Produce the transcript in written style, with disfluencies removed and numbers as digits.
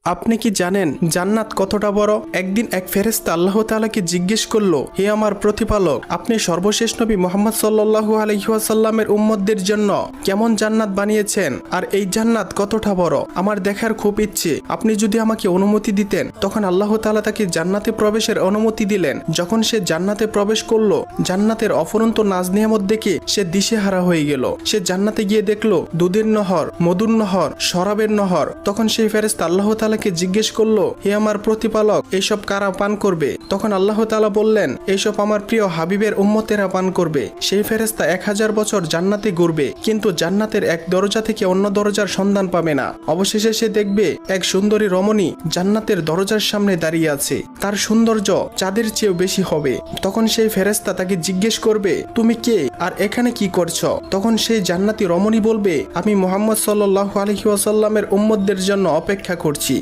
আপনি কি জানেন জান্নাত কতটা বড়? একদিন এক ফেরেশতা আল্লাহ তাআলাকে জিজ্ঞেস করলো, হে আমার প্রতিপালক, আপনি সর্বশেষ নবী মুহাম্মদ সাল্লাল্লাহু আলাইহি ওয়াসাল্লামের উম্মতদের জন্য কেমন জান্নাত বানিয়েছেন, আর এই জান্নাত কতটা বড়? আমার দেখার খুব ইচ্ছে। আপনি যদি আমাকে অনুমতি দিতেন। তখন আল্লাহ তাআলা তাকে জান্নাতে প্রবেশের অনুমতি দিলেন। যখন সে জান্নাতে প্রবেশ করলো, জান্নাতের অফুরন্ত নাজ নিয়ামত দেখে সে দিশেহারা হয়ে গেল। সে জান্নাতে গিয়ে দেখলো দুধের নহর, মধুর নহর, শরাবের নহর। তখন সেই ফেরেশতা আল্লাহ তাআলাকে জিজ্ঞেস করলো, হে আমার প্রতিপালক, এইসব কারা পান করবে? তখন আল্লাহ তাআলা বললেন, এইসব আমার প্রিয় হাবিবের উম্মতেরা পান করবে। সেই ফেরেশতা 1000 বছর জান্নাতে ঘুরবে, কিন্তু জান্নাতের এক দরজা থেকে অন্য দরজার সন্ধান পাবে না। অবশেষে সে দেখবে এক সুন্দরী রমণী জান্নাতের দরজার সামনে দাঁড়িয়ে আছে। তার সৌন্দর্য চাঁদের চেয়েও বেশি হবে। তখন সেই ফেরেশতা তাকে জিজ্ঞেস করবে, তুমি কে, আর এখানে কি করছো? তখন সেই জান্নাতি রমণী বলবে, আমি মুহাম্মদ সাল্লাল্লাহু আলাইহি ওয়াসাল্লামের উম্মতদের জন্য অপেক্ষা করছি।